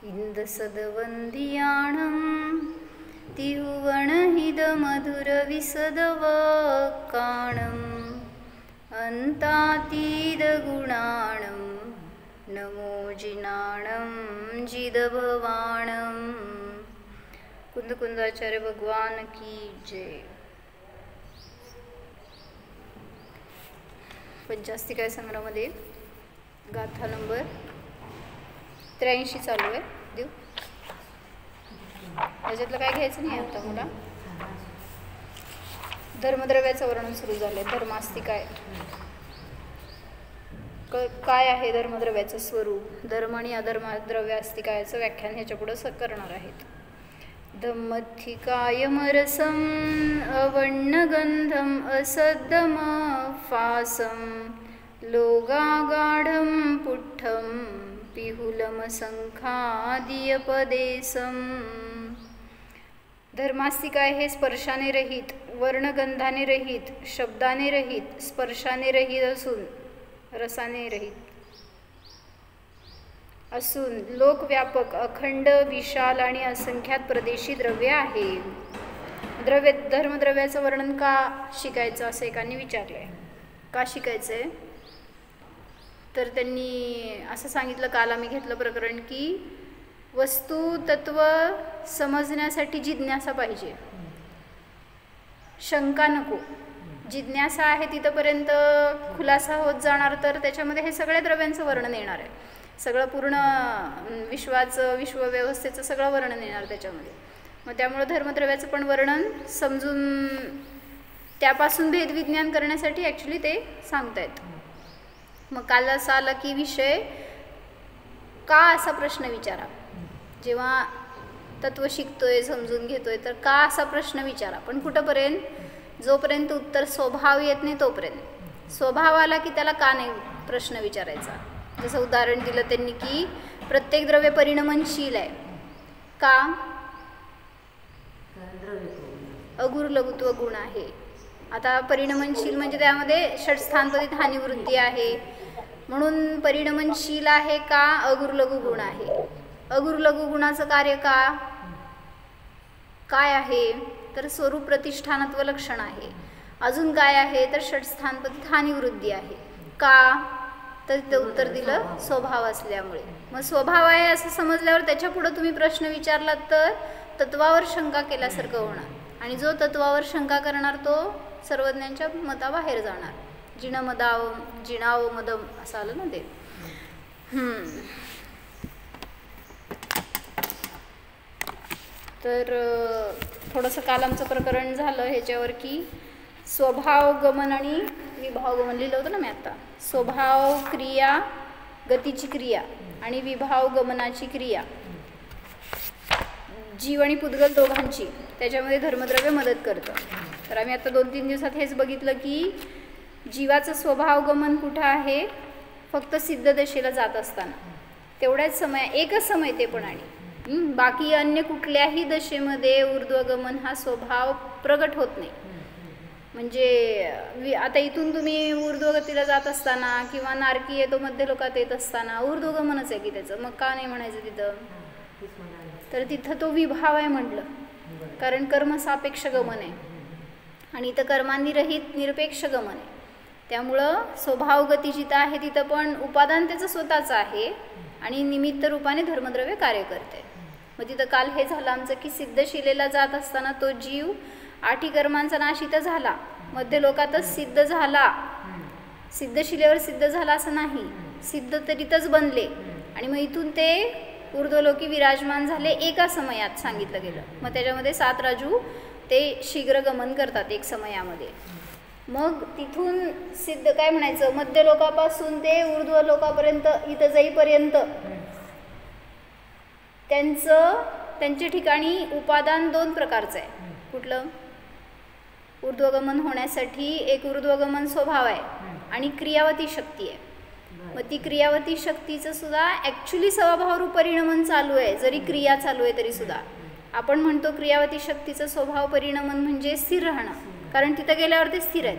इंदसदवंदियाणं तिहुवणहिदमधुरविसदवक्काणम् अन्तातीदगुणाणं नमो जिनाणं जिदभवाणं। कुंदकुंदाचार्य भगवान की जय। पंचास्तिकाय संग्रहामध्ये गाथा नंबर 83 चालू आहे। देऊ याच्यातलं काय घ्यायचं नाही आता मला। धर्मद्रव्याचं वर्णन सुरू झाले। धर्मास्तिकाय काय आहे, धर्मद्रव्याचं स्वरूप, धर्म आणि अधर्म द्रव्यास्तिकायाचं व्याख्यान ह्याच्या पुढे करणार आहेत। धम्मथिकायमरसं अवण्णगंधं असद्दमफासं लोगागाढं पुट्ठं पिहुलमसंखादियपदेशं। धर्मास्तिकाय हे स्पर्शाने रहित, वर्णगंधाने रहित, शब्दाने रहित, स्पर्शाने रहित असून रसाने रहित असून लोकव्यापक, अखंड, विशाल आणि असंख्यात प्रदेशी द्रव्य आहे। धर्मद्रव्याचं वर्णन का शिकायचं असं एकाने विचारलंय। का शिकायचंय तर त्यांनी असं सांगितलं, काल आम्ही घेतलं प्रकरण की वस्तू तत्व समजण्यासाठी जिज्ञासा पाहिजे, शंका नको। जिज्ञासा आहे तिथपर्यंत खुलासा होत जाणार, तर त्याच्यामध्ये हे सगळ्या द्रव्यांचं वर्णन येणार आहे। सगळं पूर्ण विश्वाचं, विश्वव्यवस्थेचं सगळं वर्णन येणार त्याच्यामध्ये। मग त्यामुळं धर्मद्रव्याचं पण वर्णन समजून त्यापासून भेदविज्ञान करण्यासाठी ॲक्च्युली ते सांगतायत। मग काल असं आलं की विषय का असा प्रश्न विचारा, जेव्हा तत्व शिकतोय, समजून घेतोय, तर का असा प्रश्न विचारा। पण कुठंपर्यंत, जोपर्यंत उत्तर स्वभाव येत नाही तोपर्यंत। स्वभाव आला की त्याला का नाही प्रश्न विचारायचा। जसं उदाहरण दिलं त्यांनी की प्रत्येक द्रव्य परिणमनशील आहे का, अगुर लघुत्व गुण आहे। आता परिणमनशील म्हणजे त्यामध्ये षटस्थानपदित हानिवृत्ती आहे, म्हणून परिणमनशील आहे का, अगुर लघु गुण आहे। अगुर लघु गुणाचं कार्य काय आहे तर स्वरूप प्रतिष्ठानत्व लक्षण आहे। अजून काय आहे तर षटस्थानपदित हानिवृत्ती आहे। का तर ते उत्तर दिलं स्वभाव असल्यामुळे। मग स्वभाव आहे असं समजल्यावर त्याच्या पुढे तुम्ही प्रश्न विचारलात तर तत्वावर शंका केल्यासारखं होणार, आणि जो तत्वावर शंका करणार तो सर्वज्ञांच्या मताबाहेर जाणार। जिणाव मदम असं आलं ना ते। तर थोडंसं काल आमचं प्रकरण झालं ह्याच्यावर की स्वभाव गमन आणि विभाव गमन लिहिलं होतं ना मी आता। स्वभाव क्रिया, गतीची क्रिया आणि विभाव गमनाची क्रिया, जीव आणि पुद्गल दोघांची, त्याच्यामध्ये धर्मद्रव्य मदत करतं। तर आम्ही आता 2-3 दिवसात हेच बघितलं की जीवाचं स्वभाव गमन कुठं आहे, फक्त सिद्ध दशेला जात असताना तेवढ्याच समय, एकच समय ते पण, आणि बाकी अन्य कुठल्याही दशेमध्ये ऊर्ध्वगमन हा स्वभाव प्रगट होत नाही। म्हणजे आता इथून तुम्ही ऊर्ध्वगतीला जात असताना किंवा नारकी येतो मध्य लोकात येत असताना ऊर्ध्वगमनच आहे की त्याचं, मग का नाही म्हणायचं तिथं, तर तिथं तो विभाव आहे म्हटलं, कारण कर्मसापेक्ष गमन आहे आणि इथं कर्मांनी रहित निरपेक्ष गमन आहे। त्यामुळं स्वभाव गती जिथं आहे तिथं पण उपादान त्याचं स्वतःचं आहे आणि निमित्त रूपाने धर्मद्रव्य कार्य करते। मग तिथं काल हे झालं आमचं की सिद्धशिलेला जात असताना तो जीव 8 कर्मांचा नाश इथं झाला, मध्य लोकातच सिद्ध झाला। सिद्धशिलेवर सिद्ध झाला असं नाही, सिद्ध तर इथंच बनले आणि मग इथून ते ऊर्ध्वलोकी विराजमान झाले एका समयात सांगितलं गेलं। मग त्याच्यामध्ये 7 राजू ते शीघ्र गमन करतात एक समयामध्ये। मग तिथून सिद्ध काय म्हणायचं, मध्य लोकापासून ते ऊर्ध्व लोकापर्यंत इथं जाईपर्यंत त्यांच्या ठिकाणी उपादान 2 प्रकारचं आहे। कुठलं, ऊर्ध्वगमन होण्यासाठी एक ऊर्ध्वगमन स्वभाव आहे आणि क्रियावती शक्ती आहे। मग ती क्रियावती शक्तीचं सुद्धा ॲक्च्युली स्वभावरूप परिणमन चालू आहे, जरी क्रिया चालू आहे तरी सुद्धा। आपण म्हणतो क्रियावती शक्तीचं स्वभाव परिणमन म्हणजे स्थिर राहणं, कारण तिथं गेल्यावर ते स्थिर आहेत।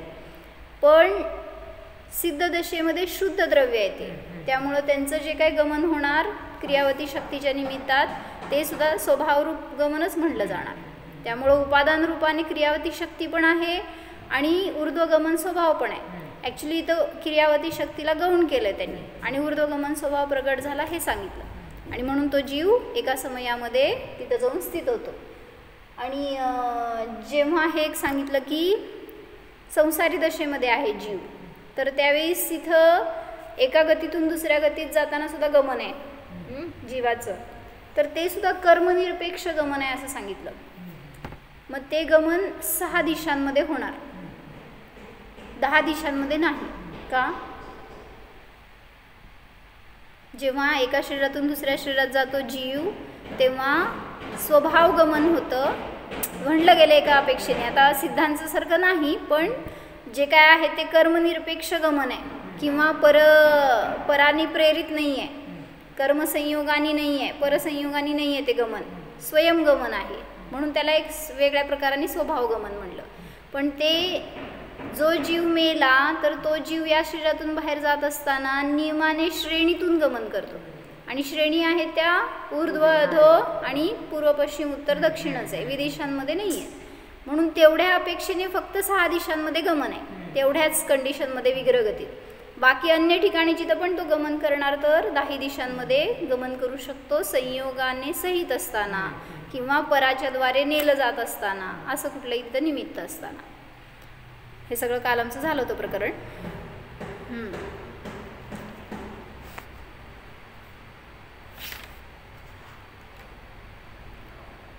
पण सिद्ध दशेमध्ये शुद्ध द्रव्य येते, त्यामुळं त्यांचं जे काही गमन होणार क्रियावती शक्तीच्या निमित्तात ते सुद्धा स्वभावरूप गमनच म्हटलं जाणार. त्यामुळं उपादान रूपाने क्रियावती शक्ती पण आहे आणि ऊर्ध्वगमन स्वभाव पण आहे. ॲक्च्युली इथं क्रियावती शक्तीला गौण केलं आहे त्यांनी आणि ऊर्ध्वगमन स्वभाव प्रगट झाला हे सांगितलं. आणि म्हणून तो जीव एका समयामध्ये तिथं जाऊन स्थित होतो. आणि जेव्हा हे एक सांगितलं की संसारी दशेमध्ये आहे जीव, तर त्यावेळेस तिथं एका गतीतून दुसऱ्या गतीत जाताना सुद्धा गमन आहे जीवाचं, तर ते सुद्धा कर्मनिरपेक्ष गमन आहे असं सांगितलं. मग ते गमन 6 दिशांमध्ये होणार, 10 दिशांमध्ये नाही. का? जेव्हा एका शरीरातून दुसऱ्या शरीरात जातो जीव तेव्हा स्वभाव गमन होतं, म्हणलं गेलं एका अपेक्षेने. आता सिद्धांतासारखं नाही, पण जे काय आहे ते कर्मनिरपेक्ष गमन आहे किंवा परानी प्रेरित नाही आहे, कर्मसंयोगानी नाही आहे, परसंयोगानी नाही आहे. ते गमन स्वयंगमन आहे, म्हणून त्याला एक वेगळ्या प्रकाराने स्वभाव गमन म्हणलं. पण ते जो जीव मेला तर तो जीव या शरीरातून बाहेर जात असताना नियमाने श्रेणीतून गमन करतो. आणि श्रेणी आहे त्या ऊर्ध्व अधो आणि पूर्व पश्चिम उत्तर दक्षिणच आहे, विदिशांमध्ये नाही आहे. म्हणून तेवढ्या अपेक्षेने फक्त 6 दिशांमध्ये गमन आहे, तेवढ्याच कंडिशनमध्ये विग्रहगतीत. बाकी अन्य ठिकाणी जिथं पण तो गमन करणार तर 10 दिशांमध्ये गमन करू शकतो, संयोगाने सहित असताना किंवा पराच्याद्वारे नेलं जात असताना, असं कुठलंही तिथं निमित्त असताना. हे सगळं काल आमचं झालं होतं प्रकरण.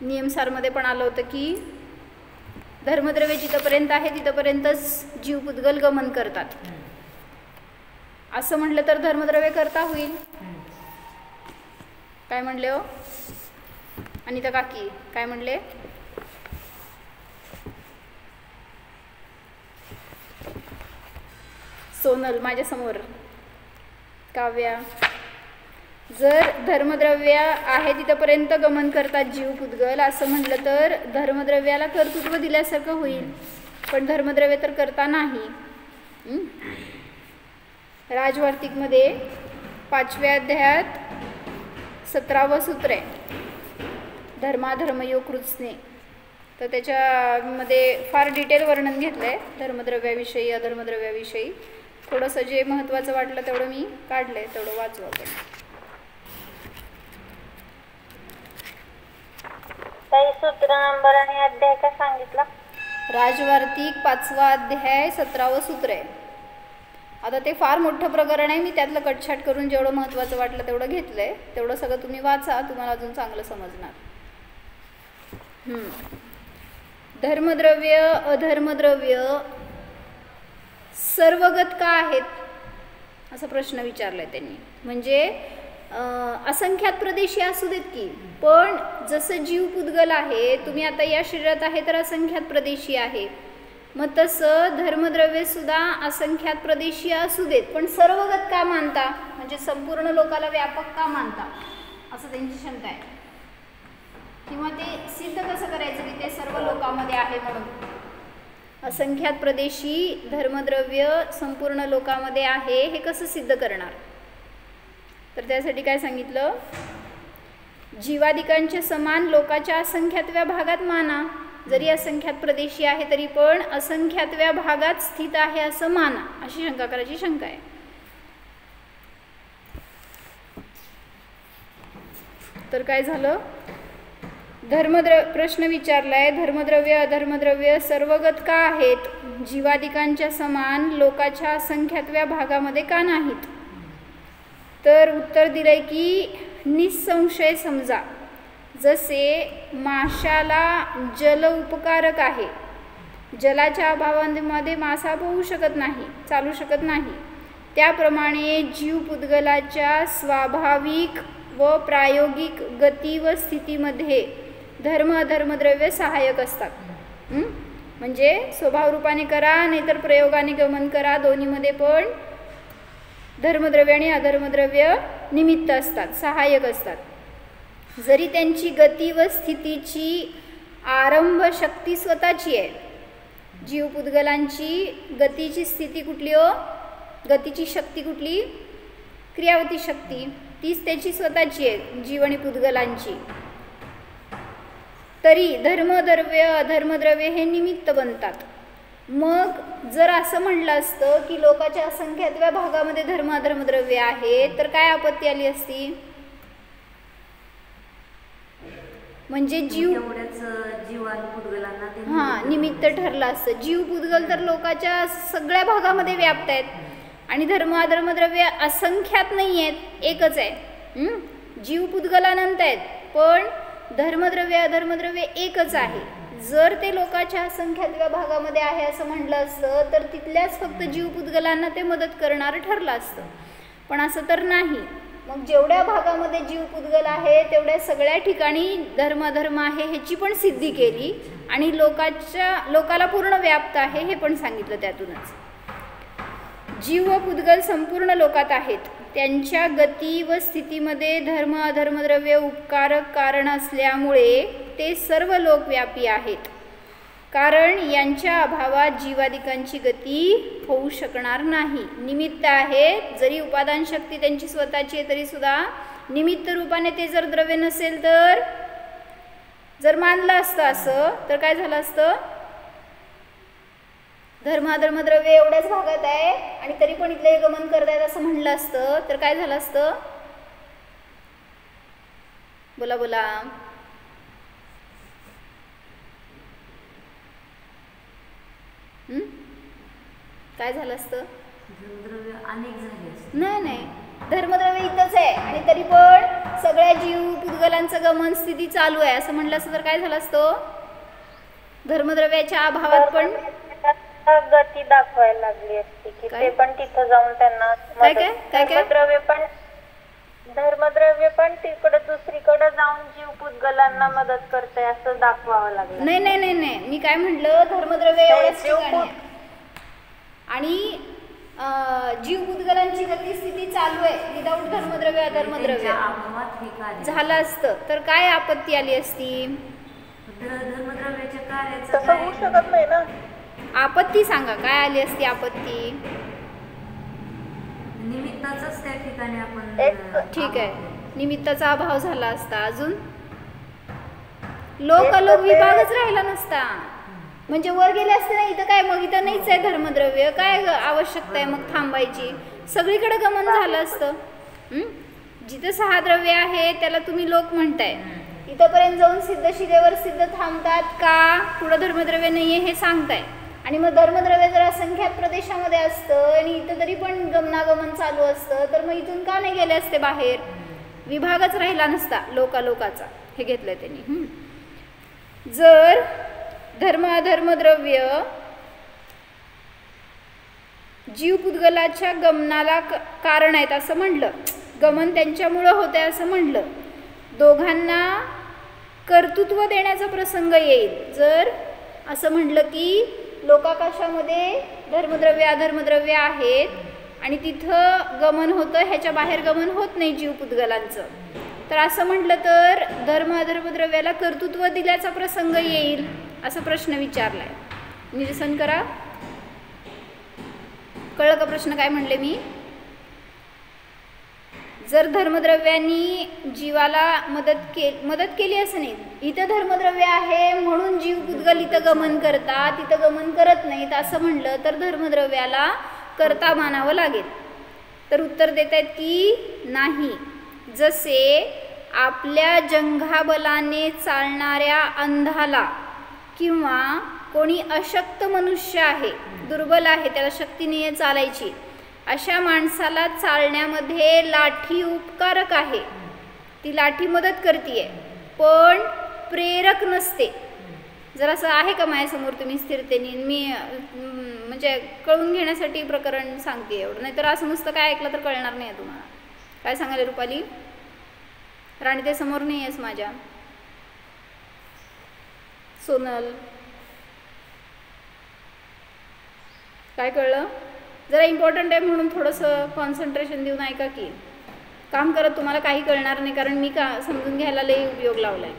नियमसारमध्ये पण आलं होतं की धर्मद्रव्य जिथंपर्यंत आहे तिथंपर्यंतच जीव पुद्गल गमन करतात. असं म्हटलं तर धर्मद्रव्य करता होईल. काय म्हणले हो अनिता काकी? काय म्हणले? सोनल माझ्यासमोर, काव्या. जर धर्मद्रव्य आहे तिथंपर्यंत गमन करतात जीव पुद्गल असं म्हटलं तर धर्मद्रव्याला कर्तृत्व दिल्यासारखं होईल, पण धर्मद्रव्य तर करता नाही. राजवार्तिकमध्ये 5व्या अध्यायात 17वं सूत्र आहे, धर्माधर्मयोग कृत्स्ने. तर त्याच्यामध्ये फार डिटेल वर्णन घेतलं आहे धर्मद्रव्याविषयी अधर्मद्रव्याविषयी. थोडंसं जे महत्त्वाचं वाटलं तेवढं मी काढलं आहे, तेवढं वाचू आपण. काही सूत्र नंबर आणि अध्याय का सांगितला? राजवार्तिक 5वा अध्याय 17वं सूत्र आहे. आता ते फार मोठं प्रकरण आहे, मी त्यातलं कटछाट करून जेवढं महत्त्वाचं वाटलं तेवढं घेतलं आहे. तेवढं सगळं तुम्ही वाचा, तुम्हाला अजून चांगलं समजणार. धर्मद्रव्य अधर्मद्रव्य सर्वगत का आहेत असा प्रश्न विचारलाय त्यांनी. म्हणजे असंख्यात प्रदेशी असू देत की, पण जसं जीव पुद्गल आहे, तुम्ही आता या शरीरात आहे तर असंख्यात प्रदेशी आहे, मग तसं धर्मद्रव्य सुद्धा असंख्यात प्रदेशी असू देत, पण सर्वगत का मानता, म्हणजे संपूर्ण लोकाला व्यापक का मानता, असं त्यांची शंका आहे. किंवा ते सिद्ध कसं करायचं की ते सर्व लोकांमध्ये आहे म्हणून. असंख्यात प्रदेशी धर्मद्रव्य संपूर्ण लोकांमध्ये आहे हे कसं सिद्ध करणार? तर त्यासाठी काय सांगितलं, जीवादिकांच्या समान लोकाच्या असंख्यातव्या भागात माना. जरी असंख्यात प्रदेशी आहे तरी पण असंख्यातव्या भागात स्थित आहे असं माना, अशी शंका करायची शंका आहे. तर काय झालं, प्रश्न विचारलाय, धर्मद्रव्य अधर्मद्रव्य सर्वगत का आहेत, जीवादिकांच्या समान लोकाच्या असंख्यातव्या भागामध्ये का नाहीत? तर उत्तर दिलंय की निसंशय समजा, जसे माशाला जल उपकारक आहे, जलाच्या अभावामध्ये मासा पोहू शकत नाही, चालू शकत नाही, त्याप्रमाणे जीव पुद्गलाच्या स्वाभाविक व प्रायोगिक गती व स्थितीमध्ये धर्म अधर्मद्रव्य सहाय्यक असतात. म्हणजे स्वभावरूपाने करा नाहीतर प्रयोगाने गमन करा, दोन्हीमध्ये पण धर्मद्रव्य आणि अधर्मद्रव्य निमित्त असतात, सहाय्यक असतात. जरी त्यांची गती व स्थितीची आरंभ शक्ती स्वतःची आहे. जीव पुद्गलांची गतीची स्थिती कुठली हो, गतीची शक्ती कुठली? क्रियावती शक्ती. तीच त्याची स्वतःची आहे जीवनी पुद्गलांची. तरी धर्मद्रव्य अधर्मद्रव्य हे निमित्त बनतात. मग जर असं म्हणलं असतं की लोकाच्या असंख्यातव्या भागामध्ये धर्म अधर्मद्रव्य आहे तर काय आपत्ती आली असती? म्हणजे निमित्त ठरलं असतं. जीव पुद्गल तर लोकाच्या सगळ्या भागामध्ये व्याप्त आहेत आणि धर्म अधर्मद्रव्य असंख्यात नाही आहेत, एकच आहे. जीव पुद्गल अनंत आहेत पण धर्मद्रव्य अधर्मद्रव्य एकच आहे. जर ते लोकाच्या असंख्यातव्या भागामध्ये आहे असं म्हटलं असतं तर तिथल्याच फक्त जीव पुद्गलांना ते मदत करणारं ठरलं असतं. पण असं तर नाही. मग जेवढ्या भागामध्ये जीव पुद्गल आहे तेवढ्या सगळ्या ठिकाणी धर्म अधर्म आहे ह्याची पण सिद्धी केली आणि लोकाला पूर्ण व्याप्त आहे हे पण सांगितलं. त्यातूनच जीव व पुद्गल संपूर्ण लोकात आहेत. त्यांच्या गती व स्थितीमध्ये धर्म अधर्मद्रव्य उपकारक कारण असल्यामुळे ते सर्व लोकव्यापी आहेत. कारण यांच्या अभावात जीवादिकांची गती होऊ शकणार नाही. निमित्त आहेत, जरी उपादान शक्ती त्यांची स्वतःची आहे तरी सुद्धा निमित्त रूपाने ते जर द्रव्य नसेल तर जर मानलं असतं असं तर काय झालं असतं? धर्म अधर्मद्रव्य एवढ्याच भागात आहे आणि तरी पण इथले गमन करतायत असं म्हणलं असतं तर काय झालं असतं? बोला बोला. काय झालं असतं? नाही नाही, धर्मद्रव्य इथंच आहे आणि तरी पण सगळ्या जीव पुद्गलांचं गमन स्थिती चालू आहे असं म्हणलं असतं तर काय झालं असतं? धर्मद्रव्याच्या अभावात पण गती दाखवायला लागली असती की ते पण तिथं जाऊन त्यांना धर्मद्रव्य पण तिकडे दुसरीकडे जाऊन जीव पुद्गलांना मदत करते असं दाखवावं लागलं. नाही नाही नाही नाही, मी काय म्हटलं, धर्मद्रव्य एवढ्याच ठिकाणी आहे आणि जीव पुद्गलांची गती स्थिती चालू आहे विदाऊट धर्मद्रव्य अधर्मद्रव्य झालं असतं तर काय आपत्ती आली असती? धर्मद्रव्याच्या कार्याचं तसं होऊ शकत नाही ना. आपत्ती सांगा काय आली असती आपत्ती? निमित्ताचाच त्या ठिकाणी आपण ठीक आहे, निमित्ताचा अभाव झाला असता. अजून लोक अलोक विभागच राहिला नसता. म्हणजे वर गेले असते ना, इथं काय मग इथं नाहीच आहे धर्मद्रव्य, काय आवश्यकता आहे मग थांबायची? सगळीकडे गमन झालं असतं. जिथं 6 द्रव्य आहे त्याला तुम्ही लोक म्हणताय, इथंपर्यंत जाऊन सिद्धशिदेवर सिद्ध थांबतात का पुढं धर्मद्रव्य नाहीये हे सांगताय. आणि मग धर्मद्रव्य जर असंख्यात प्रदेशामध्ये असतं आणि इथं तरी पण गमनागमन चालू असतं तर मग इथून का नाही गेले असते बाहेर? विभागच राहिला नसता लोकाचा. हे घेतलंय त्यांनी. जर धर्म अधर्मद्रव्य जीव पुद्गलाच्या गमनाला कारण आहेत असं म्हणलं, गमन त्यांच्यामुळं होते असं म्हणलं, दोघांना कर्तृत्व देण्याचा प्रसंग येईल. जर असं म्हणलं की लोकाकाशामध्ये धर्मद्रव्य अधर्मद्रव्य आहेत आणि तिथं गमन होतं, ह्याच्या बाहेर गमन होत नाही जीव पुद्गलांचं, तर असं म्हटलं तर धर्म अधर्मद्रव्याला कर्तृत्व दिल्याचा प्रसंग येईल असा प्रश्न विचारलाय. निरसन करा. कळलं का प्रश्न काय म्हणले मी? जर धर्मद्रव्यांनी जीवाला मदत केली असं नाही, इथं धर्मद्रव्य आहे म्हणून जीव पुद्गल इथं गमन करतात, तिथं गमन करत नाहीत असं म्हणलं तर धर्मद्रव्याला कर्ता मानावं लागेल. तर उत्तर देत आहेत की नाही. जसे आपल्या जंघाबलाने चालणाऱ्या अंधाला किंवा कोणी अशक्त मनुष्य आहे, दुर्बल आहे, त्याला शक्ती नाही आहे चालायची, अशा माणसाला चालण्यामध्ये लाठी उपकारक आहे, ती लाठी मदत करते पण प्रेरक नसते. जरासं आहे का माझ्यासमोर तुम्ही स्थिरतेने? मी म्हणजे कळून घेण्यासाठी प्रकरण सांगते एवढं, नाहीतर असं नुसतं काय ऐकलं तर कळणार नाही आहे तुम्हाला. काय सांगायला रुपाली? राणी ते समोर नाही आहेस माझ्या. सोनल काय कळलं? जरा इम्पॉर्टंट आहे म्हणून थोडंसं कॉन्सन्ट्रेशन देऊन ऐका की. काम करत तुम्हाला काही कळणार नाही कारण मी का समजून घ्यायला लई उपयोग लावलाय.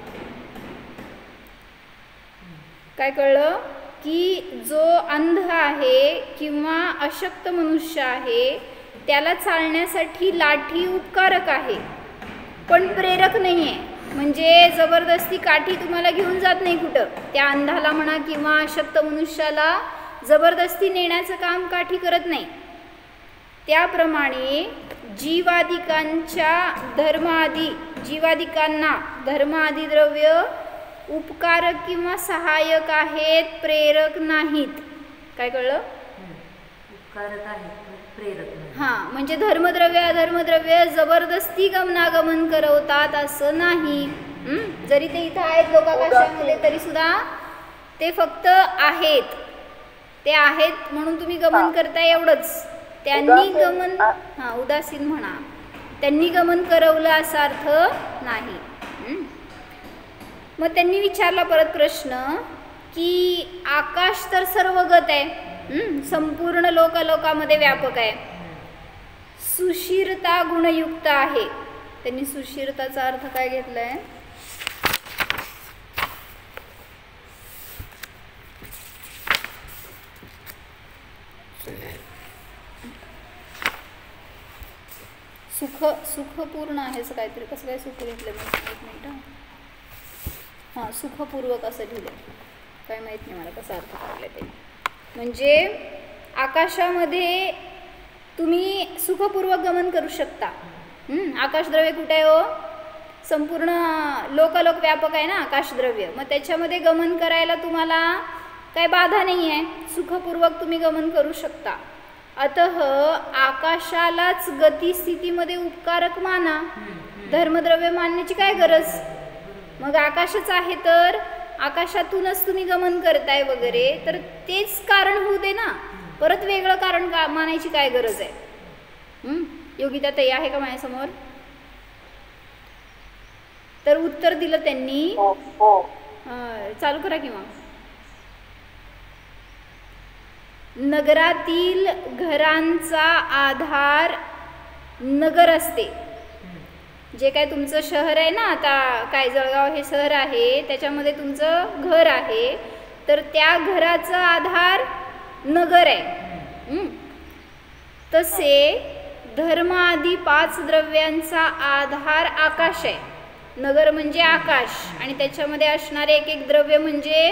काय कळलं की जो अंध आहे किंवा अशक्त मनुष्य आहे त्याला चालण्यासाठी लाठी उपकारक आहे पण प्रेरक नाही आहे. म्हणजे जबरदस्ती काठी तुम्हाला घेऊन जात नाही कुठं. त्या अंधाला म्हणा किंवा अशक्त मनुष्याला जबरदस्ती नेण्याचं काम काठी करत नाही. त्याप्रमाणे जीवादिकांना धर्मादी द्रव्य उपकारक किंवा सहाय्यक आहेत, प्रेरक नाहीत. काय कळलं? उपकारक आहेत प्रेरक नाही. हां, म्हणजे धर्मद्रव्य अधर्मद्रव्य जबरदस्ती गमनागमन करवतात असं नाही. जरी ते इथं आहेत लोकाकाशामध्ये तरी सुद्धा ते फक्त आहेत. ते आहेत म्हणून तुम्ही गमन करताय एवढंच. त्यांनी गमन उदासीन म्हणा, त्यांनी गमन करवलं असा अर्थ नाही. मग त्यांनी विचारला परत प्रश्न की आकाश तर सर्वगत आहे, संपूर्ण लोकामध्ये व्यापक आहे, सुशीरता गुणयुक्त आहे. त्यांनी सुशीरताचा अर्थ काय घेतलाय? सुखपूर्ण आहे असं काहीतरी. कसं काय सुख घेतलं मी? एक मिनिट. हां, सुखपूर्वक असं लिहिलं. काय माहीत नाही मला कसा अर्थ काढला ते. म्हणजे आकाशामध्ये तुम्ही सुखपूर्वक गमन करू शकता. आकाशद्रव्य कुठे आहे हो? संपूर्ण लोकालोक व्यापक आहे ना आकाशद्रव्य. मग त्याच्यामध्ये गमन करायला तुम्हाला काय बाधा नाही आहे. सुखपूर्वक तुम्ही गमन करू शकता. अतः आकाशालाच गतिस्थितीमध्ये उपकारक माना. धर्मद्रव्य मानण्याची काय गरज? मग आकाशच आहे तर आकाशातूनच तुम्ही गमन करताय वगैरे, तर तेच कारण होऊ दे ना. परत वेगळं कारण का मानायची काय गरज आहे? योगिता ताई आहे का माझ्यासमोर? तर उत्तर दिलं त्यांनी. चालू करा किंवा. नगरातील घरांचा आधार नगर असते. जे काय तुमचं शहर आहे ना, आता काय जळगाव हे शहर आहे, त्याच्यामध्ये तुमचं घर आहे, तर त्या घराचा आधार नगर आहे. तसे धर्म आदी 5 द्रव्यांचा आधार आकाश आहे. नगर म्हणजे आकाश आणि त्याच्यामध्ये असणारे एक एक द्रव्य म्हणजे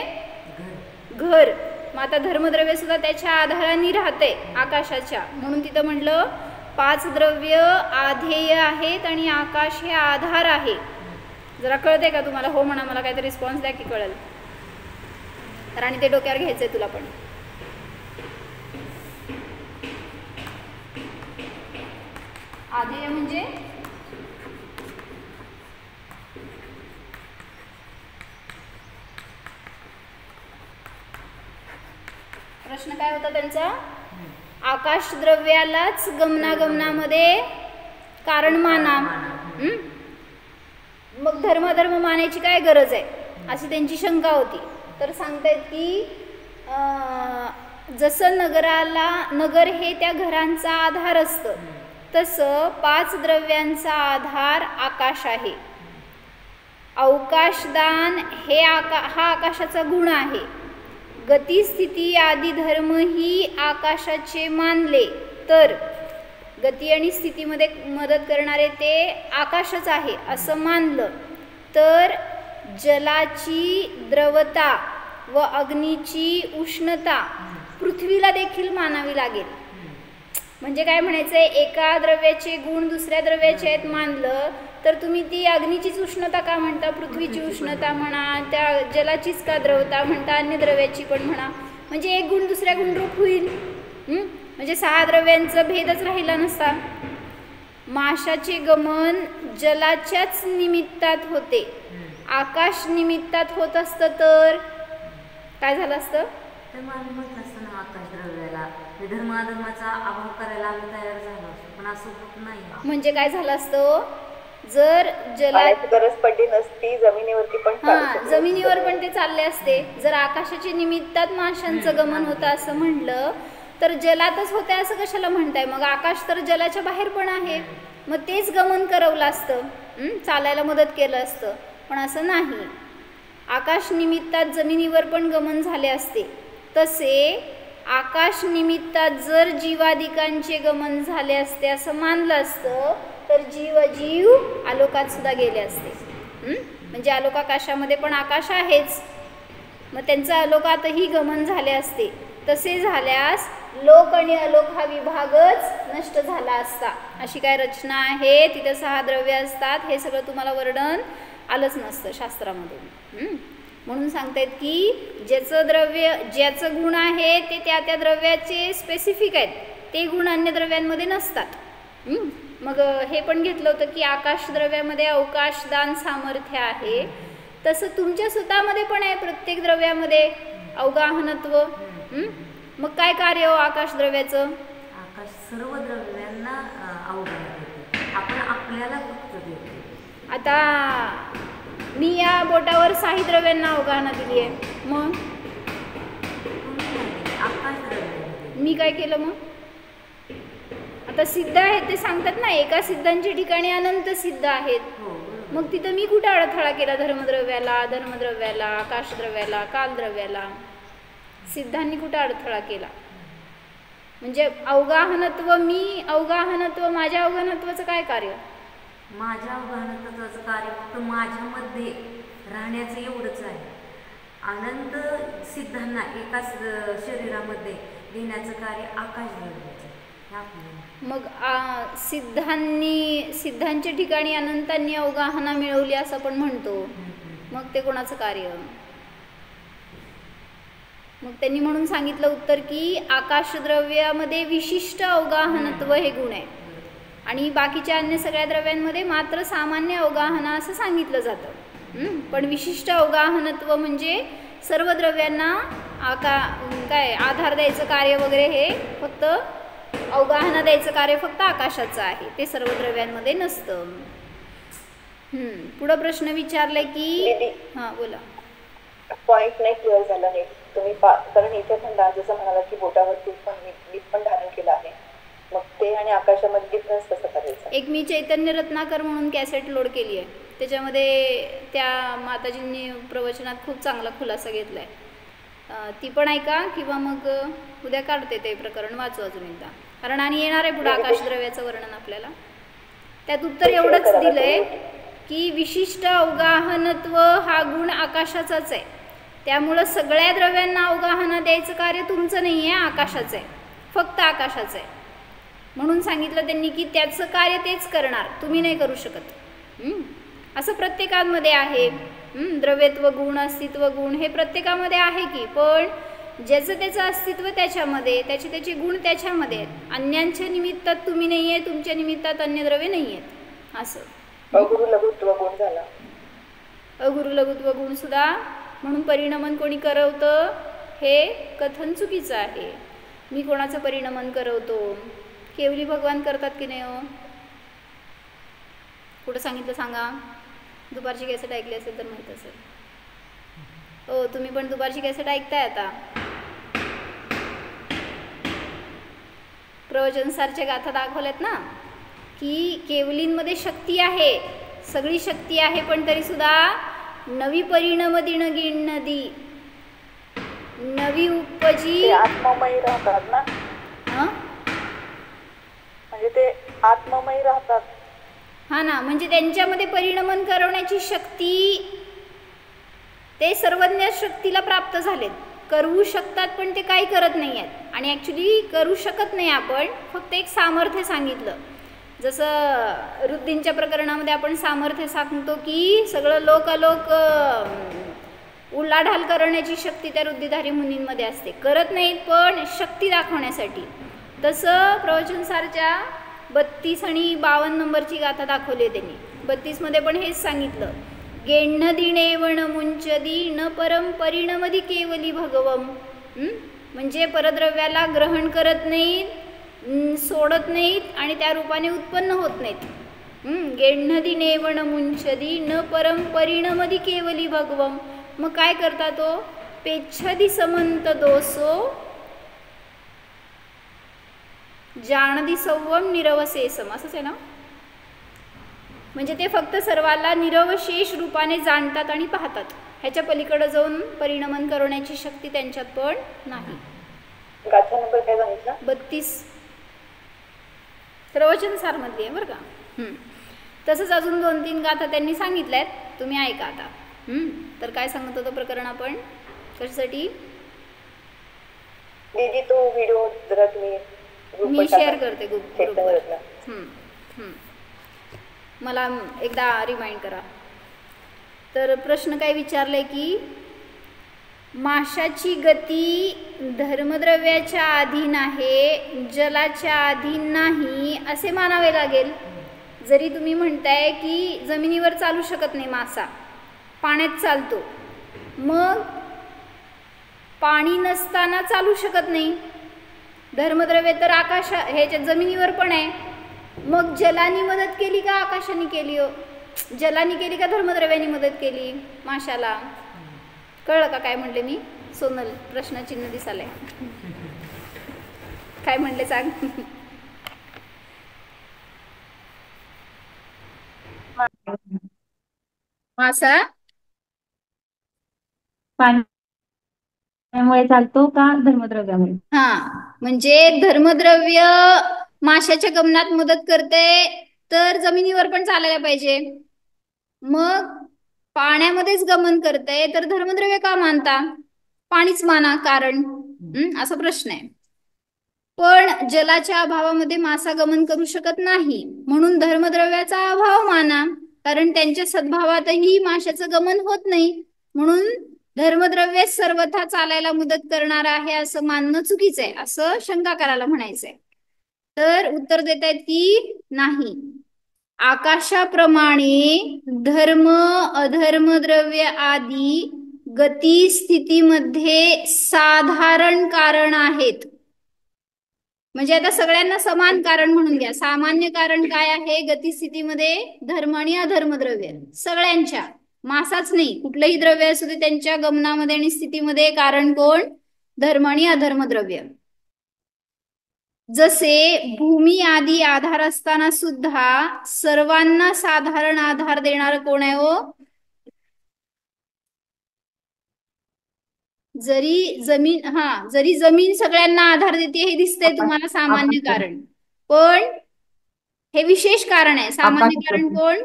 घर. मग आता धर्मद्रव्य सुद्धा त्याच्या आधाराने राहते आकाशाच्या. म्हणून तिथं म्हटलं 5 द्रव्य आधेय आहेत आणि आकाश हे आधार आहे. जरा कळते का तुम्हाला? हो म्हणा, मला काहीतरी रिस्पॉन्स द्या की कळेल. तर आणि ते डोक्यावर घ्यायचंय तुला पण. आधेय म्हणजे प्रश्न काय होता त्यांचा? आकाश द्रव्यालाच गमनागमनामध्ये कारण माना. मग धर्मधर्म मानायची काय गरज आहे अशी त्यांची शंका होती. तर सांगतायत की जसं नगर हे त्या घरांचा आधार असतं, तसं 5 द्रव्यांचा आधार आकाश आहे. अवकाशदान हे हा आकाशाचा गुण आहे. गती स्थिती आदी धर्म ही आकाशाचे मानले तर गती आणि स्थितीमध्ये मदत करणारे ते आकाशच आहे असं मानलं तर जलाची द्रवता व अग्नीची उष्णता पृथ्वीला देखील मानावी लागेल. म्हणजे काय म्हणायचं आहे? एका द्रव्याचे गुण दुसऱ्या द्रव्याचे आहेत मानलं तर तुम्ही ती अग्नीचीच उष्णता का म्हणता, पृथ्वीची उष्णता म्हणा, त्या जलाचीच का द्रवता म्हणता, अन्य द्रव्याची पण म्हणा. म्हणजे एक गुण दुसऱ्या गुणरूप होईल. म्हणजे 6 द्रव्यांचा भेदच राहिला नसता. माशाचे गमन जलाच्याच निमित्तात होते. आकाश निमित्तात होत असतं तर काय झालं असतं? आकाश द्रव्याला धर्माधर्माचा अभाव करायला आम्ही तयार झालो, पण असं होत नाही. म्हणजे काय झालं असतं? जर जलाची गरज पडली नसती, जमिनीवरती पण जमिनीवर पण ते चालले असते. जर आकाशाच्या निमित्तात माशांचं गमन होतं असं म्हणलं तर जलातच होते असं कशाला म्हणताय? मग आकाश तर जलाच्या बाहेर पण आहे, मग तेच गमन करवलं असतं, चालायला मदत केलं असतं. पण असं नाही. आकाश निमित्तात जमिनीवर पण गमन झाले असते. तसे आकाश निमित्तात जर जीवादिकांचे गमन झाले असते असं मानलं असतं तर जीव आलोकात सुद्धा गेले असते. म्हणजे आलोकाकाशामध्ये पण आकाश आहेच, मग त्यांचं आलोकातही गमन झाले असते. तसे झाल्यास लोक आणि अलोक हा विभागच नष्ट झाला असता. अशी काय रचना आहे, तिथं 6 द्रव्य असतात, हे सगळं तुम्हाला वर्णन आलंच नसतं शास्त्रामधून. म्हणून सांगतायत की ज्याचं गुण आहे ते त्या द्रव्याचे स्पेसिफिक आहेत, ते गुण अन्य द्रव्यांमध्ये नसतात. मग हे पण घेतलं होतं की आकाश द्रव्यामध्ये अवकाशदान सामर्थ्य आहे, तसं तुमच्या स्वतःमध्ये पण आहे प्रत्येक द्रव्यामध्ये अवगाहनत्व. मग काय कार्य हो आकाश द्रव्याचं? आकाश सर्व द्रव्यांना अवगाहन देते, आपण आपल्याला फक्त देतो. आता मी या बोटावर 6 द्रव्यांना अवगाहना दिली आहे, मग आकाश द्रव्य मी काय केलं? मग आता सिद्ध आहेत ते सांगतात ना, एका सिद्धांच्या ठिकाणी अनंत सिद्ध आहेत. मग तिथं मी कुठे अडथळा केला? धर्मद्रव्याला, आकाशद्रव्याला, कालद्रव्याला सिद्धांनी कुठे अडथळा केला? म्हणजे अवगाहनत्व, माझ्या अवगाहनत्वाचं काय कार्य? माझ्या अवगाहनत्वाचं कार्य फक्त माझ्यामध्ये राहण्याचं एवढंच आहे. अनंत सिद्धांना एका शरीरामध्ये देण्याचं कार्य आकाश द्रव्याचं. मग सिद्धांच्या ठिकाणी अनंतांनी अवगाहना मिळवली असं आपण म्हणतो, मग ते कोणाचं कार्य? मग त्यांनी म्हणून सांगितलं उत्तर की आकाशद्रव्यामध्ये विशिष्ट अवगाहनत्व हे गुण आहे आणि बाकीच्या अन्य सगळ्या द्रव्यांमध्ये मात्र सामान्य अवगाहना असं सांगितलं जातं. पण विशिष्ट अवगाहनत्व म्हणजे सर्व द्रव्यांना आधार द्यायचं कार्य वगैरे, हे फक्त अवगाहना द्यायचं कार्य फक्त आकाशाचं आहे, ते सर्व द्रव्यांमध्ये नसतं. पुढं प्रश्न विचारलाय की हां बोला. पॉइंट नाही क्लिअर झाला आहे तुम्ही, कारण इथे पण जसं म्हणाला की बोटावरती पण धारण केलं आहे, मग ते आणि आकाशामध्ये डिफरन्स कसं करायचं? एक मी चैतन्य रत्नाकर म्हणून कॅसेट लोड केली आहे, त्याच्यामध्ये त्या माताजींनी प्रवचनात खूप चांगला खुलासा घेतला आहे, ती पण ऐका किंवा मग उद्या काढते ते प्रकरण, वाचू अजून एकदा, कारण आणि येणार आहे पुढे आकाशद्रव्याचं वर्णन आपल्याला. त्यात उत्तर एवढंच दिलंय की विशिष्ट अवगाहनत्व हा गुण आकाशाचाच आहे, त्यामुळं सगळ्या द्रव्यांना अवगाहना द्यायचं कार्य तुमचं नाही आहे, आकाशाचं आहे, फक्त आकाशाचं आहे. म्हणून सांगितलं त्यांनी की त्याचं कार्य तेच करणार, तुम्ही नाही करू शकत. असं प्रत्येकामध्ये आहे, द्रव्यत्व गुण, अस्तित्व गुण हे प्रत्येकामध्ये आहे की, पण ज्याचं त्याचं अस्तित्व त्याच्यामध्ये, त्याचे गुण त्याच्यामध्ये आहेत. अन्यांच्या निमित्तात तुम्ही नाही आहे, तुमच्या निमित्तात अन्य द्रव्य नाही आहेत. असं अगुरु लघुत्व गुण झाला. अगुरु लघुत्व गुण सुद्धा म्हणून परिणमन कोणी करवतं हे कथन चुकीचं आहे. मी कोणाचं परिणमन करवतो? केवली भगवान करतात की नाही हो? कुठं सांगितलं सांगा? दुपारची कॅसेट ऐकली असेल तर माहीत असेल. हो, तुम्ही पण दुपारची कॅसेट ऐकताय आता. प्रवचनसारच्या गाथा दाखवल्यात ना की केवलींमध्ये शक्ती आहे, सगळी शक्ती आहे, पण तरी सुद्धा नवी परिणम दिन गिणदी, नवी उपजी आत्ममयी राहतात ना, म्हणजे ते आत्ममयी राहतात. हा ना, म्हणजे त्यांच्यामध्ये परिणमन करवण्याची शक्ती, ते सर्वज्ञ शक्तीला प्राप्त झालेत, करू शकतात, पण ते काही करत नाही आहेत. आणि ॲक्च्युली करू शकत नाही आपण, फक्त एक सामर्थ्य सांगितलं. जसं रुद्दींच्या प्रकरणामध्ये आपण सामर्थ्य सांगतो की सगळं लोक उलाढाल करण्याची शक्ती त्या रुद्दीधारी मुनींमध्ये असते, करत नाहीत पण शक्ती दाखवण्यासाठी. तसं प्रवचनसारच्या 32 आणि 52 नंबरची गाथा दाखवली आहे त्यांनी. 32 मध्ये पण हेच सांगितलं, गेण्ण दिणे वण मुंचदी न परम परिणमदी केवली भगवम. म्हणजे परद्रव्याला ग्रहण करत नाहीत, सोडत नाहीत आणि त्या रूपाने उत्पन्न होत नाहीत. गेण्ण दिणे वण मुंचदी न परम परिणमदी केवली भगवम. मग काय करता तो? पेच्छदी समंत दोसो जानदी सव्वम निरवशेषम, असंच आहे ना. म्हणजे ते फक्त सर्वाला निरवशेष रूपाने जाणतात आणि पाहतात, ह्याच्या पलीकडे जाऊन परिणमन करण्याची शक्ती त्यांच्यात पण नाही. गाथा नंबर काय सांगितला? 32 प्रवचनसार मधली आहे बरं का. तसंच अजून 2-3 गाथा त्यांनी सांगितल्या आहेत, तुम्ही ऐका आता. तर काय सांगत होतं प्रकरण आपण कशासाठी? दीदी तो व्हिडिओ जरा तुम्ही मी शेअर करते ग्रुपवर. मला एकदा रिमाइंड करा. तर प्रश्न काय विचारलाय की माशाची गती धर्मद्रव्याच्या अधीन आहे, जलाच्या अधीन नाही असे मानावे लागेल. जरी तुम्ही म्हणताय की जमिनीवर चालू शकत नाही मासा, पाण्यात चालतो, मग पाणी नसताना चालू शकत नाही. धर्मद्रव्य तर आकाश ह्याच्या जमिनीवर पण आहे, मग जलानी मदत केली का आकाशाने केली? हो, जलानी केली का धर्मद्रव्याने मदत केली माशाला? कळलं का काय म्हणले मी? सोनल प्रश्नचिन्ह दिसालय. काय म्हणले सांग. मासा पाण्यामुळे चालतो का धर्मद्रव्यामुळे? हा, म्हणजे धर्मद्रव्य माशाच्या गमनात मदत करते तर जमिनीवर पण चालायला पाहिजे. मग पाण्यामध्येच गमन करते तर धर्मद्रव्य का मानता? पाणीच माना कारण. असा प्रश्न आहे. पण जलाच्या अभावामध्ये मासा गमन करू शकत नाही, म्हणून धर्मद्रव्याचा अभाव माना, कारण त्यांच्या सद्भावातही माशाचं गमन होत नाही, म्हणून धर्मद्रव्य सर्वथा चालायला मदत करणार आहे असं मानणं चुकीचं आहे, असं शंका करायला म्हणायचंय. तर उत्तर देत आहेत की नाही. आकाशाप्रमाणे धर्म अधर्मद्रव्य आदी गती स्थितीमध्ये साधारण कारण आहेत. म्हणजे आता सगळ्यांना समान कारण म्हणून घ्या. सामान्य कारण काय आहे गतिस्थितीमध्ये? धर्म आणि अधर्मद्रव्य सगळ्यांच्या, मासाच नाही, कुठलंही द्रव्य असू दे त्यांच्या गमनामध्ये आणि स्थितीमध्ये कारण कोण? धर्म आणि अधर्मद्रव्य. जसे भूमी आदी आधार असताना सुद्धा सर्वांना साधारण आधार देणारं कोण आहे हो? जरी जमीन सगळ्यांना आधार देते हे दिसतंय तुम्हाला सामान्य कारण, पण हे विशेष कारण आहे. सामान्य कारण कोण?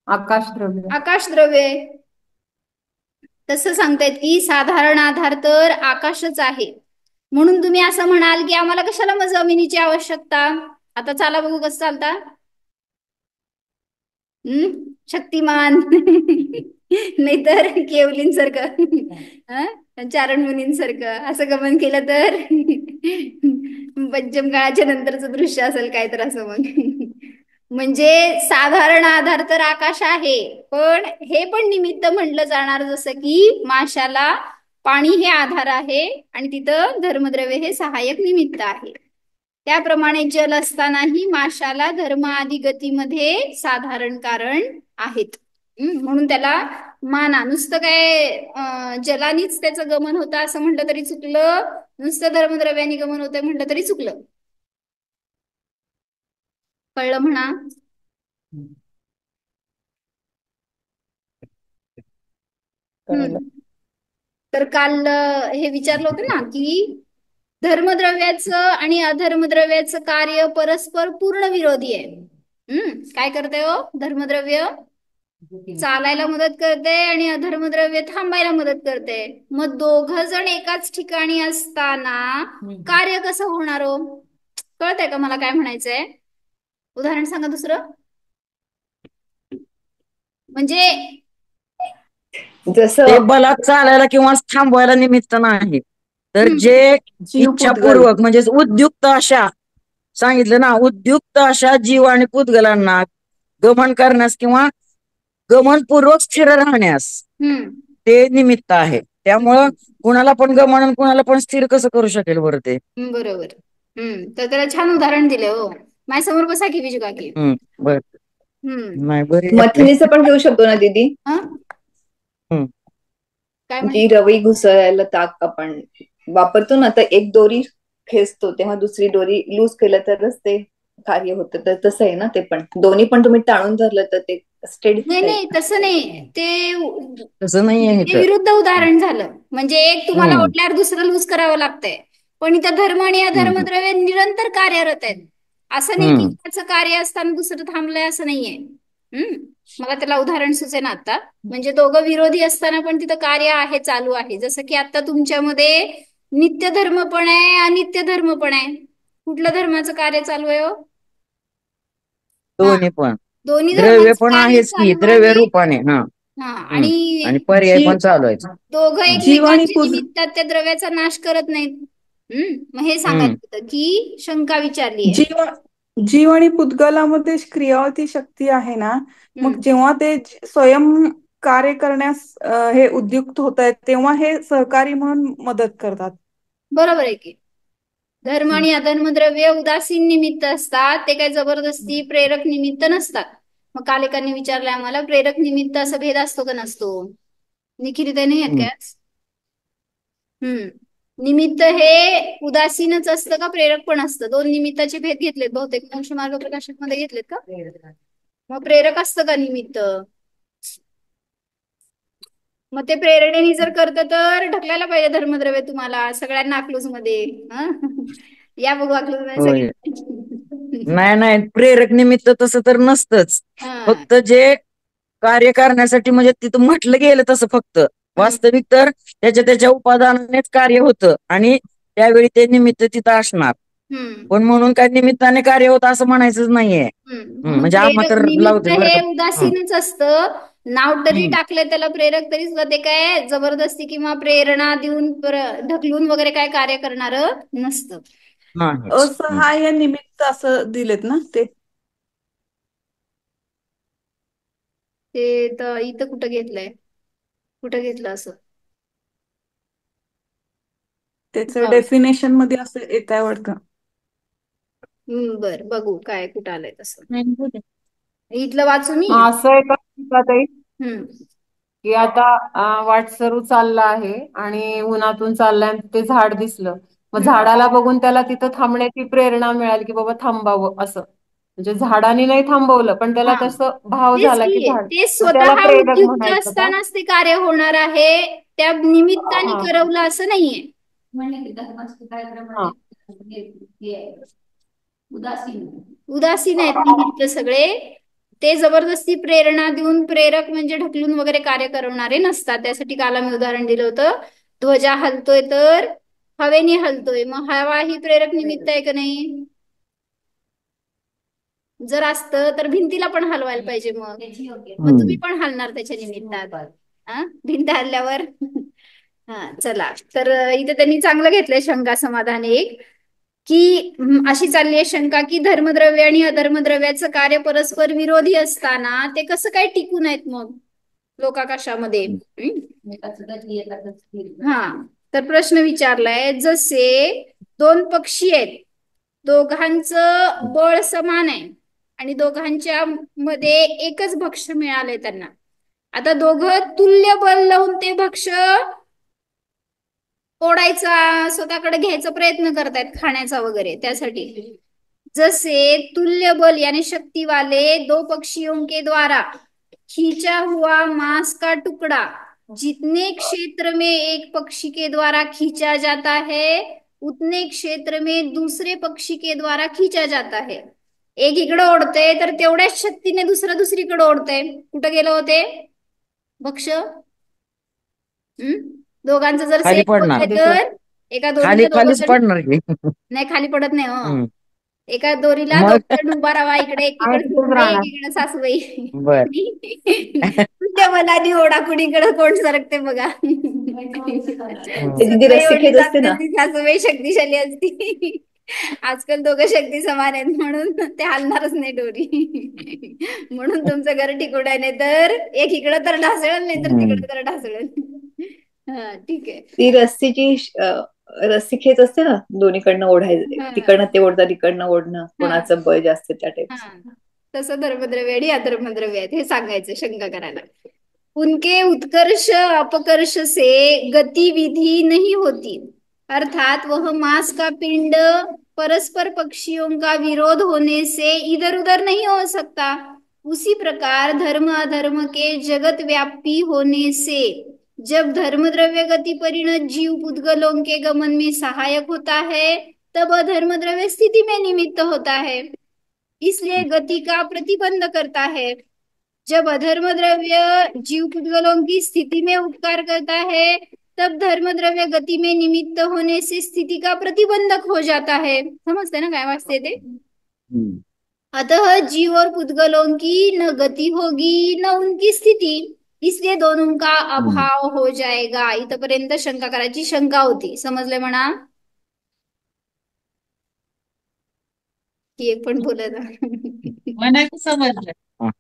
आकाशद्रव्य. तसं सांगतायत की साधारण आधार तर आकाशच आहे. म्हणून तुम्ही असं म्हणाल की आम्हाला कशाला मग जमिनीची आवश्यकता? आता चाला बघू कसं चालता. शक्तिमान नाहीतर केवलींसारखं चारण मुनींसारखं असं गमन केलं तर पंचम काळाच्या नंतरचं दृश्य असेल काय तर असं. मग म्हणजे साधारण आधार तर आकाश आहे, पण हे पण निमित्त म्हटलं जाणार, जसं की माशाला पाणी हे आधार आहे आणि तिथं धर्मद्रव्य हे सहाय्यक निमित्त आहे. त्याप्रमाणे जल असतानाही माशाला धर्म आदी गतीमध्ये साधारण कारण आहेत, म्हणून त्याला माना. नुसतं काय जलानीच त्याचं गमन होतं असं म्हटलं तरी चुकलं, नुसतं धर्मद्रव्याने गमन होतंय म्हटलं तरी चुकलं. कळलं म्हणा. तर काल हे विचारलं होतं ना की धर्मद्रव्याचं आणि अधर्मद्रव्याचं कार्य परस्पर पूर्ण विरोधी आहे. काय करते हो? धर्मद्रव्य चालायला मदत करते आणि अधर्मद्रव्य थांबायला मदत करते. मग दोघ जण एकाच ठिकाणी असताना कार्य कसं होणार हो? कळतंय का मला काय म्हणायचंय? उदाहरण सांगा दुसरं. म्हणजे जसं बलात चालायला किंवा थांबवायला निमित्त नाही, तर जे इच्छापूर्वक म्हणजे उद्युक्त अशा सांगितलं ना, उद्युक्त अशा जीव आणि पुद्गलांना गमन करण्यास किंवा गमनपूर्वक स्थिर राहण्यास ते निमित्त आहे. त्यामुळं कुणाला पण गमन आणि कुणाला पण स्थिर कसं करू शकेल बरं ते? बरोबर. तर त्याला छान उदाहरण दिले हो. माझ्यासमोर बसा की विजू काकी. बर नाही बरं, मथनीचं पण घेऊ शकतो ना दीदी? जी रवी घुसळायला ताक आपण वापरतो ना, तर एक दोरी खेचतो तेव्हा दुसरी दोरी लूज केलं तरच ते कार्य होतं. तर तसं आहे ना, ते पण दोन्ही पण तुम्ही टाळून धरलं तर ते स्टेडी नाही नाही तसं नाही ते तसं नाहीये ते इथं. विरुद्ध उदाहरण झालं. म्हणजे एक तुम्हाला हम्म ओढल्यावर दुसरं लूज करावं लागतंय, पण इथं धर्म आणि हम्म अधर्मद्रव्य निरंतर कार्यरत आहेत. असं नाही की हम्म त्याचं कार्य असताना दुसरं थांबलंय असं नाहीये. मला त्याला उदाहरण सुचेना आता. म्हणजे दोघं विरोधी असताना पण तिथं कार्य आहे, चालू आहे. जसं की आता तुमच्यामध्ये नित्य धर्म पण आहे, अनित्य धर्म पण आहे. कुठलं धर्माचं कार्य चालू आहे हो? हा, दोन्ही पण. दोन्ही द्रव्य धर्माचं पण कार्य आहेच की, चालू द्रव्य आहे. रूपाने. हा हा, हम्म आणि आणि पर्याय जी पण चालू आहे. दोघं जीव आणि एकमेकांच्या निमित्तात त्या द्रव्याचा नाश करत नाहीत. मग हे हम्म सांगायचं होतं की शंका विचारली आहे. जीव जीव आणि पुद्गलामध्ये क्रियावती शक्ती आहे ना, मग जेव्हा ते स्वयं कार्य करण्यास हे उद्युक्त होत आहेत, तेव्हा हे सहकारी म्हणून मदत करतात. बरोबर आहे की. धर्म आणि अधर्मद्रव्य उदासीन निमित्त असतात, ते काही जबरदस्ती प्रेरक निमित्त नसतात. मग काल एकाने विचारलंय आम्हाला, प्रेरक निमित्त असा भेद असतो का नसतो? निखिलताई नाही आहेत हम्म. काय आज? निमित्त हे उदासीनच असतं का प्रेरक पण असतं? दोन निमित्ताचे भेद घेतलेत बहुतेक अंश मार्ग प्रकाशक मध्ये घेतलेत का? मग प्रेरक असतं का निमित्त? मग ते प्रेरणेने जर करतं तर ढकलायला पाहिजे धर्मद्रव्य तुम्हाला सगळ्यांना अकलूज मध्ये. या बघू अकलूज मध्ये होय. सगळे. नाही नाही, प्रेरक निमित्त तसं तर नसतंच. हा. फक्त जे कार्य करण्यासाठी म्हणजे तिथं म्हटलं गेलं तसं फक्त. वास्तविक तर त्याच्या उपादानानेच कार्य होतं आणि त्यावेळी ते निमित्त तिथं असणार. पण म्हणून काय निमित्ताने कार्य होतं असं म्हणायचंच नाहीये. म्हणून म्हणजे आम्हा प्रेरक तर निमित्त लावते बरं हे का. उदासीनच असतं. नाव जरी हम्म. टाकले त्याला प्रेरक तरी सुद्धा ते काय जबरदस्ती किंवा प्रेरणा देऊन ढकलून वगैरे काय कार्य करणार नसतं. नाहीच. असहाय्य निमित्त असं दिलेत ना ते. ते तर इथं कुठं घेतलंय, कुठं घेतलं असं? त्याचं डेफिनेशन मध्ये असं येत आहे वाटतं. बर बघू काय कुठं आलंय तसं. इथलं वाचू मी. असं आहे का ताई, हम्म की आता वाटसरू चालला आहे आणि उन्हातून चाललाय आणि ते झाड दिसलं, मग झाडाला बघून त्याला तिथं थांबण्याची प्रेरणा मिळाली की बाबा थांबावं असं. म्हणजे झाडाने नाही थांबवलं पण त्याला हा तसं भाव तेच झाला की की झाड, ते मग त्याला स्वतः प्रेरक उद्युक्त म्हणायचं का? असतानाच ते कार्य होणार आहे, त्या निमित्ताने हा करवलं असं नाहीये. हा उदासीन आहेत निमित्त सगळे. ते जबरदस्ती प्रेरणा देऊन प्रेरक म्हणजे ढकलून वगैरे कार्य करवणारे नसतात. त्यासाठी काल मी उदाहरण दिलं होतं, ध्वजा हलतोय तर हवेने हलतोय, मग हवा ही प्रेरक निमित्त आहे का नाही? जर असतं तर भिंतीला पण हलवायला पाहिजे. मग तुम्ही पण हलणार त्याच्या निमित्तात. भिंत हलल्यावर. हा चला, तर इथे त्यांनी चांगलं घेतलंय शंका समाधान एक, की अशी चालली आहे शंका की धर्मद्रव्य आणि अधर्मद्रव्याचं कार्य परस्पर विरोधी असताना ते कसं काय टिकून आहेत मग लोकाकाशामध्ये? हा, तर प्रश्न विचारलाय, जसे दोन पक्षी आहेत, दोघांचं बळ समान आहे आणि दोघांच्या मध्ये एकच भक्ष्य मिळालंय त्यांना. आता दोघं तुल्य बल लावून ते भक्ष्य ओढायचा स्वतःकडे घ्यायचा प्रयत्न करतायत खाण्याचा वगैरे त्यासाठी. जसे तुल्य बल यानी शक्ति वाले दो पक्षियों के द्वारा खींचा हुआ मांस का टुकड़ा जितने क्षेत्र में एक पक्षी के द्वारा खींचा जाता है उतने क्षेत्र में दूसरे पक्षी के द्वारा खींचा जाता है. एक इकडे ओढतंय तर तेवढ्याच शक्तीने दुसरीकडे ओढतंय. कुठं गेलं होते भक्ष्य? दोघांचं जर खाली सेम पडणार. होते तर एका खाली दोरीला दोघं खालीच जण पडणार की. नाही, खाली पडत नाही हो. हम्म. एका दोरीला मग दोघं जण उभा राहावा, इकडे आणि एकीकडे तिथेच सुनबाई राहणार. एकीकडे सासूबाई. बर. त्या मनाने ओढा कुणीकडे कोण सरकते बघा. ते दिदी सुनबाई रस्सी ओढली खेच जात असते ना, नसती, सासूबाई शक्तिशाली असती. आजकाल दोघं शक्ती समान आहेत म्हणून ते हलणारच नाही डोरी. म्हणून तुमचं घर टिकून आहे, नाही तर एक इकडं तर ढासळेल नाही तर हम्म. तिकडं तर ढासळेल. हा ठीक आहे. ती रस्सी खेच असते ना, दोन्हीकडनं ओढायचं, हा तिकडनं ते ओढतात तिकडनं ओढणं, हा कोणाचं बळ जास्त त्या टाइप्स. हा, तसं धर्मद्रव्य आणि अधर्मद्रव्य आहेत हे सांगायचं शंका करायला. उनके उत्कर्ष अपकर्ष से गतिविधि नहीं होती, अर्थात वह मांस का पिंड परस्पर पक्षियों का विरोध होने से इधर उधर नहीं हो सकता. उसी प्रकार धर्म अधर्म के जगत व्यापी होने से जब धर्म द्रव्य गति परिणत जीव पुद्गलों के गमन में सहायक होता है तब अधर्म द्रव्य स्थिति में निमित्त होता है, इसलिए गति का प्रतिबंध करता है। जब अधर्म द्रव्य जीव पुद्गलों की स्थिति में उपकार करता है तब धर्म द्रव्य गति में निमित्त होने से स्थिति का प्रतिबंधक हो जाता है। समझते ना काय वाचते ते? अतः जीव और पुद्गलों की न गति होगी न उनकी स्थिति, इसलिए दोनों का अभाव हो जाएगा। इथपर्यंत शंका करायची शंका होती, समजले म्हणा? एक पण बोलत मला समजलं.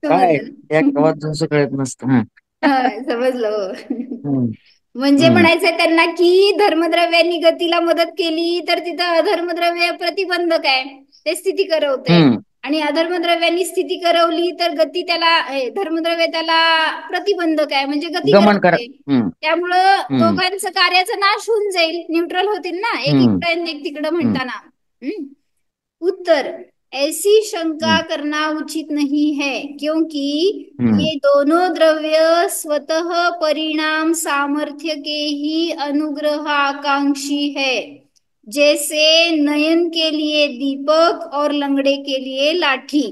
काय एक वाजून सगळ्यात नसतं. समजलं. म्हणजे म्हणायचंय त्यांना की धर्मद्रव्यांनी गतीला मदत केली तर तिथं अधर्मद्रव्य प्रतिबंधक आहे, ते स्थिती करवते, आणि अधर्मद्रव्यांनी स्थिती करवली तर गती त्याला धर्मद्रव्य त्याला प्रतिबंधक आहे म्हणजे गती करवते. त्यामुळं दोघांचं कार्याचा नाश होऊन जाईल, न्यूट्रल होतील ना, एक इकडं एक तिकडं म्हणताना. उत्तर, ऐसी शंका करना उचित नहीं है क्योंकि ये दोनों द्रव्य स्वतः परिणाम सामर्थ्य के ही अनुग्रह आकांक्षी है, जैसे नयन के लिए दीपक और लंगड़े के लिए लाठी।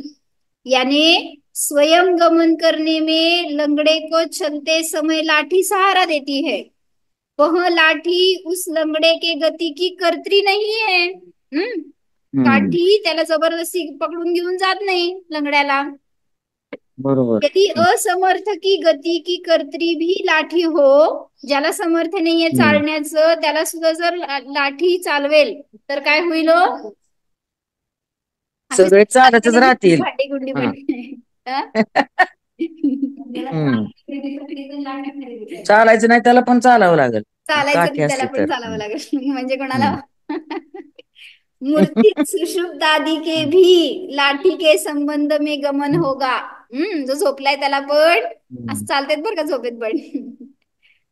यानी स्वयं गमन करने में लंगड़े को चलते समय लाठी सहारा देती है, वह लाठी उस लंगड़े के गति की कर्त्री नहीं है। काठी त्याला जबरदस्ती पकडून घेऊन जात नाही लंगड्याला। बरोबर. यदि असमर्थ की गती की कर्त्री भी लाठी हो, ज्याला समर्थ नाहीये चालण्याचं त्याला सुद्धा जर लाठी चालवेल तर काय होईल? सगळे चालतच राहतील. चालायचं नाही त्याला पण चालावं लागेल, चालायचं त्याला पण चालावं लागेल. म्हणजे कोणाला मूर्ति सुषुप्त आदि के भी लाठी के संबंध में गमन होगा. जो झोपलाय त्याला पण असं चालतेत बरं का झोपेत पण,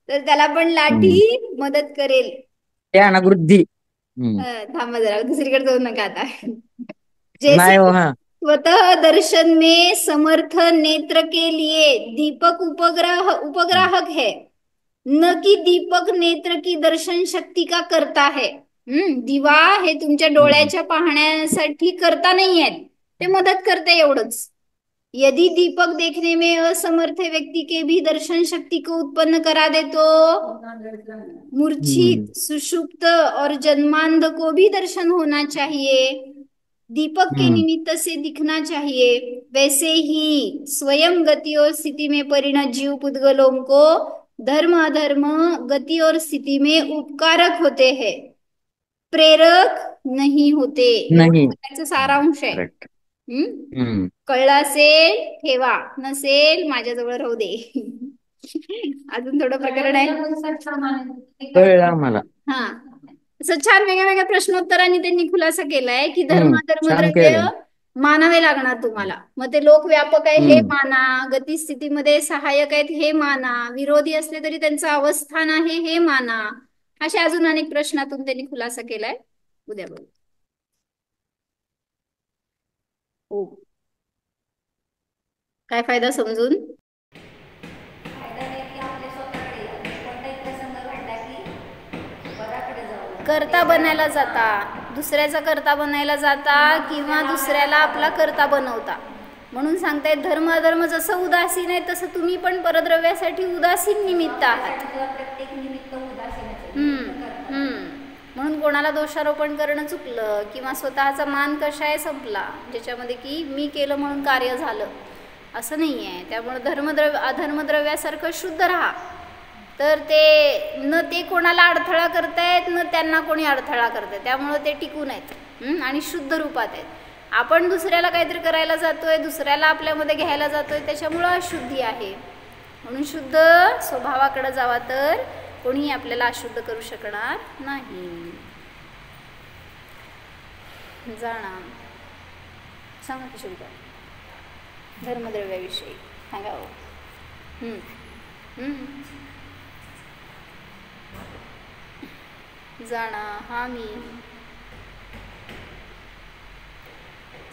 तर त्याला पण लाठी मदत करेल. त्याना वृद्धी. थांबा जरा, दुसरीकडे जाऊ नका आता. जैसे स्वतः दर्शन में समर्थ नेत्र के लिए दीपक उपग्राहक है, न कि दीपक नेत्र की दर्शन शक्ती का करता है. दिवा हे तुमच्या डोळ्याच्या पाहण्यासाठी करता नाही आहेत, ते मदत करते एवढंच. यदि दीपक देखने में असमर्थ व्यक्ति के भी दर्शन शक्ति को उत्पन्न करा दे तो मूर्छित, सुषुप्त और जन्मांध को भी दर्शन होना चाहिए, दीपक के निमित्त से दिखना चाहिए. वैसे ही स्वयं गति और स्थिति में परिणत जीव पुद्गलों को धर्म अधर्म गति और स्थिति में उपकारक होते हैं, प्रेरक नहीं होते. त्याचा सारांश आहे. कळलं असेल ठेवा, नसेल माझ्याजवळ राहू दे. अजून थोडं प्रकरण आहे. हा, असं छान वेगळ्या वेगळ्या प्रश्नोत्तरांनी त्यांनी खुलासा केलाय की धर्मद्रव्य मानावे लागणार तुम्हाला. मग ते लोक व्यापक आहे हे माना, गतिस्थितीमध्ये सहाय्यक आहेत हे माना, विरोधी असले तरी त्यांचं अवस्थान आहे हे माना. अशा अजून अनेक प्रश्नातून त्यांनी खुलासा केलाय. उद्या बघू. हो, काय फायदा समजून? करता बनायला जाता, दुसऱ्याचा करता बनायला जाता किंवा दुसऱ्याला आपला करता बनवता. म्हणून सांगतायत धर्म अधर्म जसं उदासीन आहे तसं तुम्ही पण परद्रव्यासाठी उदासीन निमित्त आहात. म्हणून कोणाला दोषारोपण करणं चुकलं किंवा स्वतःचा मान कशाय संपला, ज्याच्यामध्ये की मी केलं म्हणून कार्य झालं असं नाही आहे. त्यामुळे अधर्मद्रव्यासारखं शुद्ध राहा, तर ते कोणाला अडथळा करतायत न त्यांना कोणी अडथळा करतायत, त्यामुळे ते टिकून आहेत आणि शुद्ध रूपात आहेत. आपण दुसऱ्याला काहीतरी करायला जातोय, दुसऱ्याला आपल्यामध्ये घ्यायला जातोय, त्याच्यामुळं अशुद्धी आहे. म्हणून शुद्ध स्वभावाकडे जावा तर कोणी आपल्याला अशुद्ध करू शकणार नाही. जाणा सांगा किशोरी धर्मद्रव्याविषयी सांगा. जाणा हा मी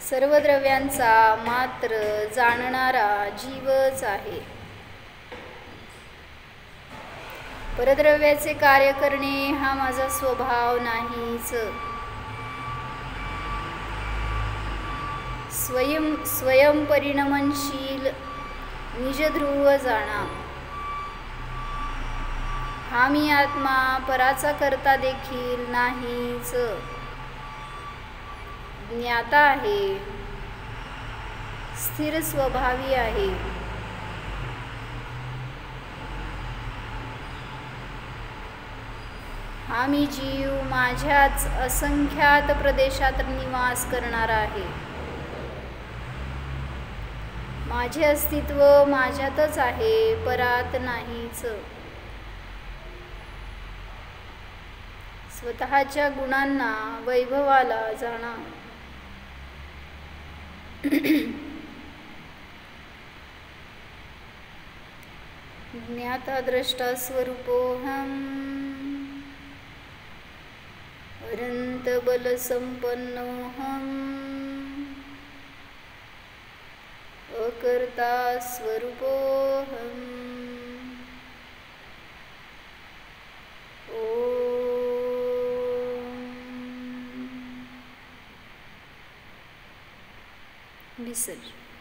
सर्व द्रव्यांचा मात्र जाणणारा जीवच आहे. परद्रव्याचे कार्य करणे हा माझा स्वभाव नाहीच. स्वयंपरिणमनशील निजध्रुव जाणा, हा मी आत्मा पराचा करता देखील नाहीच. ज्ञाता आहे, स्थिर स्वभावी आहे. हा मी जीव माझ्याच असंख्यात प्रदेशात निवास करणारा आहे. माझे अस्तित्व माझ्यातच आहे, परात नाहीच. स्वतःच्या गुणांना वैभवाला जाणा. ज्ञाता द्रष्टा स्वरूपोऽहम् अनंत बल संपन्नोऽहम् अकर्ता स्वरूपोऽहम्. ओम विसर्जन.